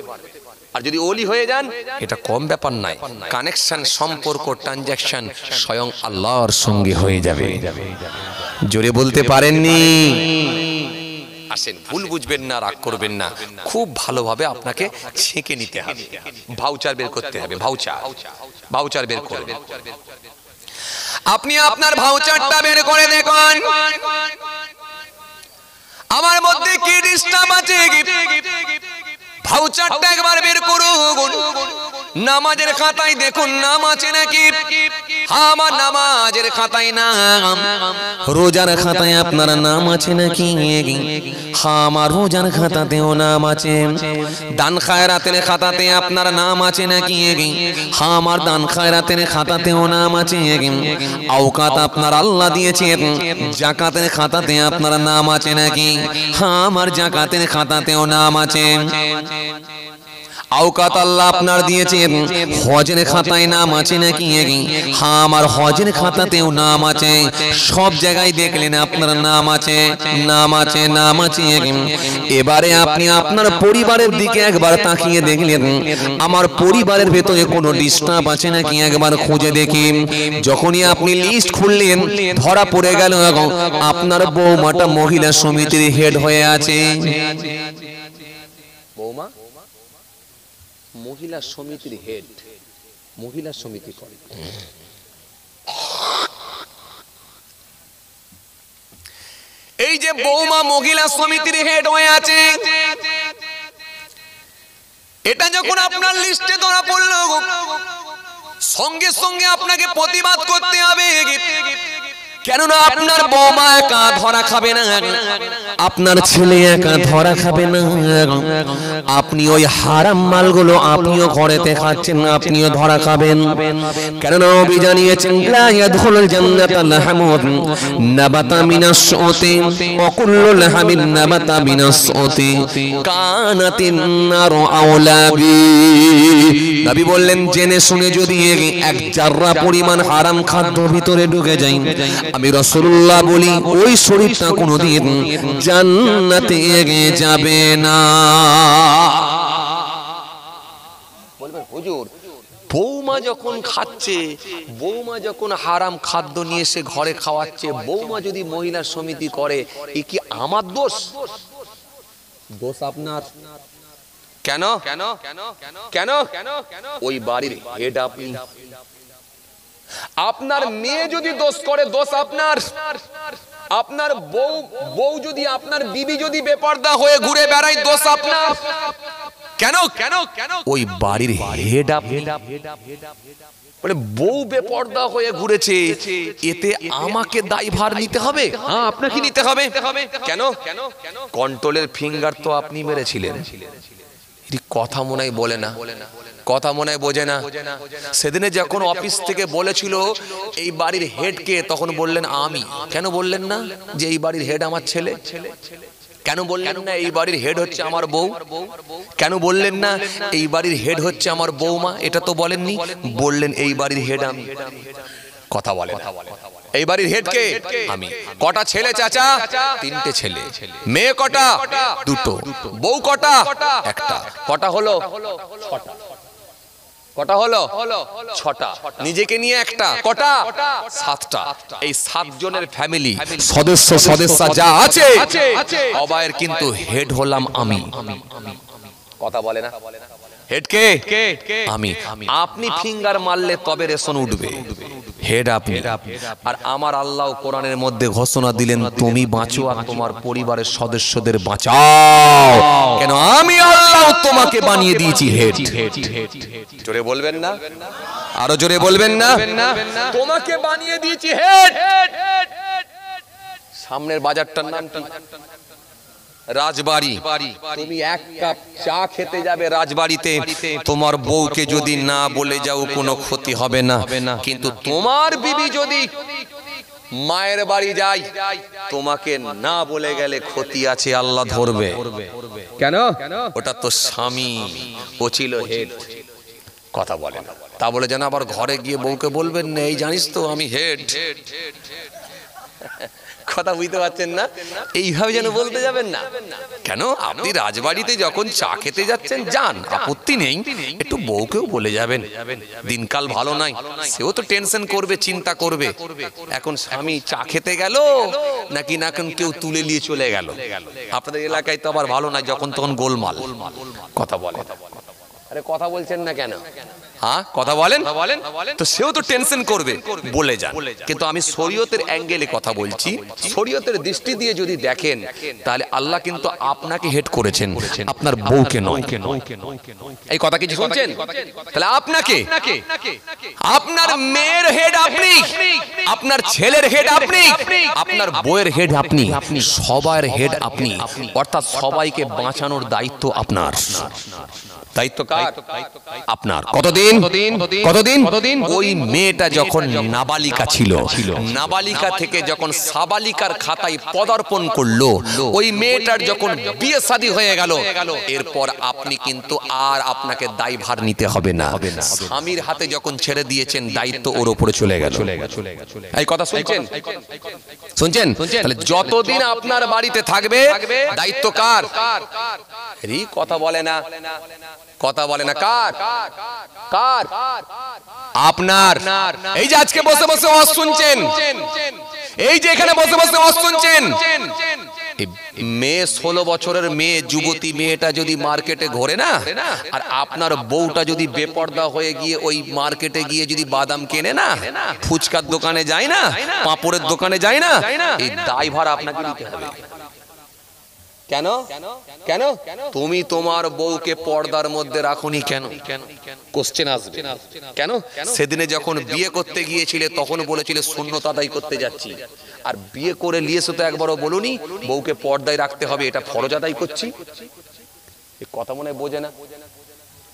আর যদি অলি হয়ে যান এটা কম ব্যাপার নাই। কানেকশন, সম্পর্ক, ট্রানজাকশন স্বয়ং আল্লাহর সঙ্গে হয়ে যাবে। জোরে বলতে পারেননি? আসেন, ভুল বুঝবেন না, রাগ করবেন না, খুব ভালোভাবে আপনাকে ছেঁকে নিতে হবে, ভাউচার বের করতে হবে। ভাউচার বের করবেন। আপনি আপনার ভাউচারটা বের করে দেখুন আমার মধ্যে কি ডিস্টার্ব আছে। ভাউচারটা একবার বের করুন। নামাজের খাতায় দেখুন নাম আছে নাকি? আমার নামাজের খাতায় নাম। রোজার খাতায় আপনার নাম আছে নাকি? আমার রোজার খাতাতেও নাম আছে। দান খায়রাতের খাতাতে আপনার নাম আছে নাকি? আমার দান খায়রাতের খাতাতেও নাম আছে। আওকাত আপনার আল্লাহ দিয়েছেন, যাকাতের খাতাতে আপনার নাম আছে নাকি? আমার যাকাতের খাতাতেও নাম আছে। আওকাত আল্লাহ আপনার দিয়েছেন, হজের খাতায় নাম আছে নাকি? হ্যাঁ, আমার হজের খাতাতেও নাম আছে। সব জায়গায় দেখলেন আপনার নাম আছে, নাম আছে, নাম আছে। এবারে আপনি আপনার পরিবারের দিকে একবার তাকিয়ে দেখলেন আমার পরিবারের ভেতরে কোনো ডিস্টার্ব আছে নাকি একবার খুঁজে দেখি। যখনই আপনি লিস্ট খুললেন ধরা পড়ে গেল আপনার বৌমাটা মহিলা সমিতির হেড হয়ে আছে। বৌমা মহিলা সমিতির হেড, মহিলা সমিতি করে। এই যে বৌমা মহিলা সমিতির হেড হয়ে আছে, এটা যখন আপনার লিস্টে ধরা পড়ল সঙ্গে সঙ্গে আপনাকে প্রতিবাদ করতে হবে। কেননা আপনার বৌমা একা ধরা খাবে না, আপনার ছেলে একা ধরা খাবে না। আপনি ওই হারাম মালগুলো আপনিও ঘরেতে খাচ্ছেন, আপনিও ধরা খাবেন। কেননা নবী জানিয়েছেন লা ইয়াদখুলুল জান্নাতা লাহমুন নাবাতা মিনাস সুতি ওয়া কুল্লু লাহমিন নাবাতা মিনাস সুতি কানাতিন নারু আওলা বি। নবী বললেন জেনে শুনে যদি এক জাররা পরিমাণ হারাম খাদ্য ভিতরে ঢুকে যায়, আমি রাসূলুল্লাহ বলি ওই শরীরটা কোনোদিন জান্নাতে যাবে না। বলবেন হুজুর বৌমা যখন খাচ্ছে, বৌমা যখন হারাম খাদ্য নিয়ে এসে ঘরে খাওয়াচ্ছে, বৌমা যদি মহিলা সমিতি করে এ কি আমার দোষ? দোষ আপনার। কেন? কেন? কেন? ওই বাড়ির হেড আপনি। আপনার মেয়ে যদি দোষ করে দোষ আপনার, আপনার বউ যদি, আপনার বিবি যদি বেপরদা হয়ে ঘুরে বেড়ায় দোষ আপনার। কেন? ওই বাড়ির হেড আপনি। বলে বউ বেপরদা হয়ে ঘুরেছে, এতে আমাকে দায়ভার নিতে হবে? হ্যাঁ, আপনাকে নিতে হবে। কেন? কন্ট্রোলের ফিঙ্গার তো আপনি মেরেছিলেন। কথা মনে হয় বলে না, কথা মনে হয় বোঝে না। সেদিনে যখন অফিস থেকে বলেছিল এই বাড়ির হেড কে, তখন বললেন আমি। কেন বললেন না যে এই বাড়ির হেড আমার ছেলে? কেন বললেন না এই বাড়ির হেড হচ্ছে আমার বউ? কেন বললেন না এই বাড়ির হেড হচ্ছে আমার বৌমা? এটা তো বলেননি, বললেন এই বাড়ির হেড আমি। কথা বলে না। এই বাড়ির হেড কে? আমি। কটা ছেলে চাচা? 3টে ছেলে। মেয়ে কটা? 2টো। বউ কটা? 1টা। কটা হলো? 6টা। কটা হলো? 6টা। নিজেকে নিয়ে 1টা। কটা? 7টা। এই 7 জনের ফ্যামিলি সদস্য যা আছে সবাইয়ের কিন্তু হেড হলাম আমি। কথা বলে না। হেড কে? আমি। আপনি ফিঙ্গার মারলে তবে রেশন উঠবে, হেড আপনি। আর আমার আল্লাহ কোরআনের মধ্যে ঘোষণা দিলেন তুমি বাঁচো আর তোমার পরিবারের সদস্যদের বাঁচাও, কেন আমি আল্লাহ তোমাকে বানিয়ে দিয়েছি হেড। জোরে বলবেন না? আরো জোরে বলবেন না? তোমাকে বানিয়ে দিয়েছি হেড। সামনের বাজারটার নাম কি? রাজবাড়ি। তুমি 1 কাপ চা খেতে যাবে রাজবাড়িতে, তোমার বউকে যদি না বলে যাও কোনো ক্ষতি হবে না, কিন্তু তোমার বিবি যদি মায়ের বাড়ি যায় তোমাকে না বলে গেলে ক্ষতি আছে, আল্লাহ ধরবে। কেন? ওটা তো স্বামী, ও ছিল হেড। কথা বলেন। তা বলে যেন আবার ঘরে গিয়ে বউকে বলবেন না এই জানিস তো আমি হেড। কথা বুঝতে পারছেন না? এইভাবে যেন বলতে যাবেন না। কেন? আপনি রাজবাড়িতে যখন চা খেতে যাচ্ছেন যান, আপত্তি নেই, একটু বউকেও বলে যাবেন দিনকাল ভালো নাই, সেও তো টেনশন করবে, চিন্তা করবে এখন স্বামী চা খেতে গেল নাকি না কেউ তুলে নিয়ে চলে গেল। আপনাদের এলাকায় তো আবার ভালো নাই, যখন তখন গোলমাল। কথা বলে। আরে কথা বলছেন না কেন? হ্যাঁ কথা বলেন। তো সেও তো টেনশন করবে, বলে যান। কিন্তু আমি শরীয়তের অ্যাঙ্গেলে কথা বলছি, শরীয়তের দৃষ্টি দিয়ে যদি দেখেন তাহলে আল্লাহ কিন্তু আপনাকে হেড করেছেন, আপনার বউকে নয়। এই কথা কিছু শুনছেন? তাহলে আপনাকে, আপনার মেয়ের হেড আপনি, আপনার ছেলের হেড আপনি, আপনার বউয়ের হেড আপনি, সবার হেড আপনি। অর্থাৎ সবাইকে বাঁচানোর দায়িত্ব আপনার। দায়িত্ব কার? আপনার। কতদিন? ওই মেয়েটা যখন নাবালিকা ছিল, নাবালিকা থেকে যখন সাবালিকার খাতায় পদার্পণ করলো, ওই মেয়েটার যখন বিয়ে শাদী হয়ে গেল, এরপর আপনি কিন্তু আর আপনাকে দায়ভার নিতে হবে না। স্বামীর হাতে যখন ছেড়ে দিয়েছেন দায়িত্ব ওর উপরে চলে গেল। এই কথা শুনছেন? তাহলে যতদিন আপনার বাড়িতে থাকবে দায়িত্ব কার? এই কথা বলে না, কথা বলে না। কার? আপনার। এই যে আজকে বসে বসে ওয়াজ শুনছেন, এই যে এখানে বসে বসে ওয়াজ শুনছেন, মেয়ে 16 বছরের মেয়ে, যুবতী মেয়েটা যদি মার্কেটে ঘোরে না, আর আপনার বউটা যদি বেপর্দা হয়ে গিয়ে ওই মার্কেটে গিয়ে যদি বাদাম কেনে না, ফুচকার দোকানে যায় না, পাঁপড়ের দোকানে যায় না, এই দায়ভার আপনাকে নিতে হবে। কেন? তুমি তোমার বউকে পর্দার মধ্যে রাখোনি কেন? কোশ্চেন আসবে। কেন? সেদিনে যখন বিয়ে করতে গিয়েছিলে তখন বলেছিলে সুন্নত আদায় করতে যাচ্ছি, আর বিয়ে করে নিয়েছো তো একবারও বলুনি বউকে পর্দায় রাখতে হবে, এটা ফরজ আদায় করছি। এই কথা মনে বোঝে না,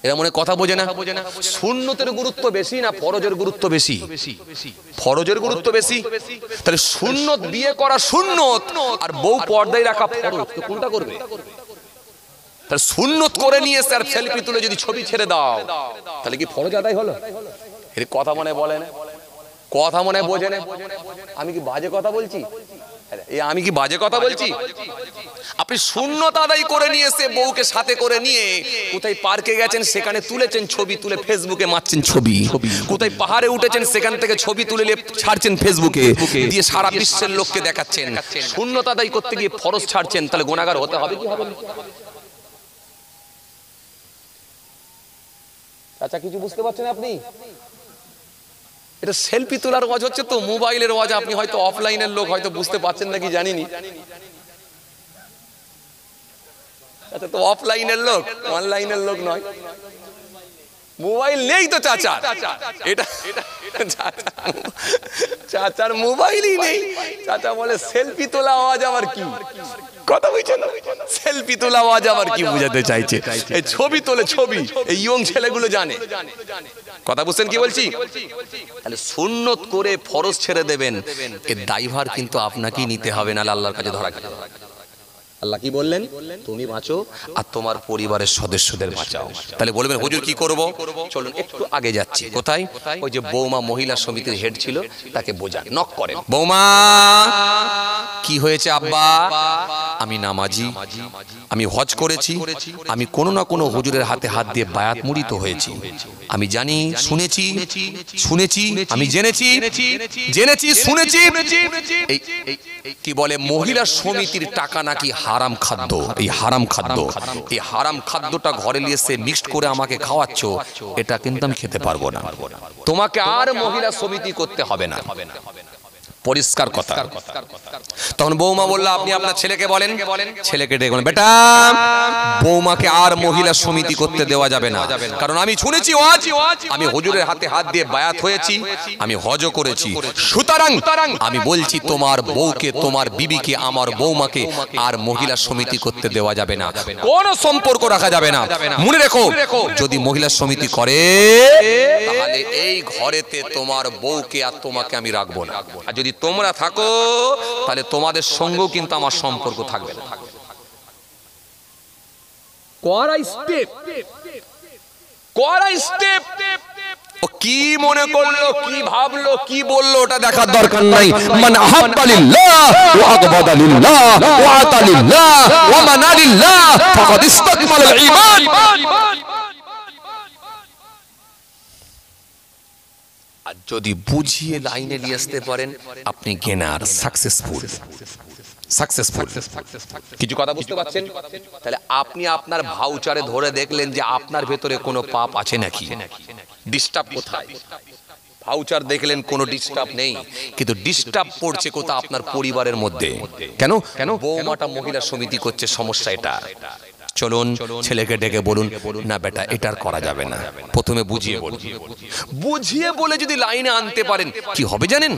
এরা মনে কথা বোঝে না। সুন্নতের গুরুত্ব বেশি না ফরজের গুরুত্ব বেশি? ফরজের গুরুত্ব বেশি। তাহলে সুন্নত বিয়ে করা সুন্নত, আর বউ পর্দায় রাখা ফরজ, তো কোনটা করবে? তাহলে সুন্নত করে নিয়ে স্যার সেলফি তুলে যদি ছবি ছেড়ে দাও তাহলে কি ফরজ আদায় হলো? এর কথা মনে বলে না, কথা মনে বোঝে না। আমি কি বাজে কথা বলছি? আমি কি বাজে কথা বলছি? আপনি সুন্নত আদায় করে নিয়ে এসে বউকে সাথে করে নিয়ে কোথায় পার্কে গেছেন সেখানে তুলেছেন ছবি, তুলে ফেসবুকে মারছেন ছবি। কোথায় পাহাড়ে উঠেছেন সেখান থেকে ছবি তুলে ছাড়ছেন ফেসবুকে, দিয়ে সারা বিশ্বের লোককে দেখাচ্ছেন। সুন্নত আদায় করতে গিয়ে ফরজ ছাড়ছেন, তাহলে গুনাহগার হতে হবে কি হবে না? আচ্ছা কিছু বুঝতে পারছেন আপনি? এটা সেলফি তোলার ওয়াজ হচ্ছে তো, মোবাইলের ওয়াজ। আপনি হয়তো অফলাইনের লোক, হয়তো বুঝতে পারছেন নাকি জানিনি। আচ্ছা, তো অফলাইনের লোক, অনলাইনের লোক নয়। মোবাইল নেই তো চাচা, এটা চাচার মোবাইলই নেই। চাচা বলে সেলফি তোলা আওয়াজ আবার কি? কথা বুঝছেন? সেলফি তোলা আওয়াজ আবার কি বুঝাতে চাইছে? এই ছবি তোলে, ছবি এই ইয়ং ছেলেগুলো জানে। কথা বুঝছেন কি বলছি? তাহলে সুন্নত করে ফরজ ছেড়ে দেবেন, এর দায়ভার কিন্তু আপনাকেই নিতে হবে, না আল্লাহর কাছে ধরা খেতে হবে। আল্লাহ কি বললেন? তুমি বাঁচো আর তোমার পরিবারের সদস্যদের বাঁচাও। তাহলে বলবেন হুজুর কি করব? চলুন একটু আগে যাচ্ছি। কোথায়? ওই যে বৌমা মহিলা সমিতির হেড ছিল, তাকে বোঝান, নক করেন, বৌমা কি হয়েছে? আব্বা আমি নামাজি, আমি হজ করেছি, আমি কোনো না কোনো হুজুরের হাতে হাত দিয়ে বায়াত মুড়িত হয়েছি। আমি জানি, শুনেছি, আমি জেনেছি, শুনেছি এই কি বলে মহিলা সমিতির টাকা নাকি হারাম খাদ্য। এই হারাম খাদ্য, এই হারাম খাদ্যটা ঘরে নিয়ে এসে মিক্সড করে আমাকে খাওয়াচ্ছ, এটা কিন্তু আমি খেতে পারবো না। তোমাকে আর মহিলা সমিতি করতে হবে না। পরিষ্কার কথা। তখন বৌমা বলল, আপনি আপনার ছেলেকে বলেন। ছেলেকে ডেকে বলেন, বেটা বৌমাকে আর মহিলা সমিতি করতে দেওয়া যাবে না, কারণ আমি শুনেছি আমি হুজুরের হাতে হাত দিয়ে বায়াত হয়েছি, আমি হজও করেছি। সুতরাং আমি বলছি তোমার বউকে, তোমার বিবিকে, আমার বৌমাকে আর মহিলা সমিতি করতে দেওয়া যাবে না, কোনো সম্পর্ক রাখা যাবে না। মনে রেখো, যদি মহিলা সমিতি করে তাহলে এই ঘরেতে তোমার বউকে আর তোমাকে আমি রাখবো না, আর যদি তোমরা থাকো তাহলে তোমাদের সঙ্গেও কিন্তু আমার সম্পর্ক থাকবে না। ও কি মনে করলো, কি ভাবলো, কি বললো, ওটা দেখার দরকার নাই। মান আহাব্বা লিল্লাহ ওয়া আগবাদা লিল্লাহ ওয়া আতা লিল্লাহ ওয়া মানা লিল্লাহ ফাকাদ ইসতাকমালাল ঈমান। আর যদি বুঝিয়ে লাইনে নিয়ে আসতে পারেন, আপনি গেনার, সাকসেসফুল। কিছু কথা বুঝতে পারছেন? তাহলে আপনি আপনার ভাউচারে ধরে দেখলেন যে আপনার ভেতরে কোনো পাপ আছে নাকি, ডিস্টার্ব কোথায়। ভাউচার দেখলেন কোনো ডিস্টার্ব নেই, কিন্তু ডিস্টার্ব পড়ছে কোথাও আপনার পরিবারের মধ্যে। কেন বৌমাটা মহিলা সমিতি করছে, সমস্যা এটা। চলুন ছেলেকে ডেকে বলুন, না বেটা এটার করা যাবে না। প্রথমে বুঝিয়ে বলুন, বুঝিয়ে বলে যদি লাইনে আনতে পারেন কি হবে জানেন?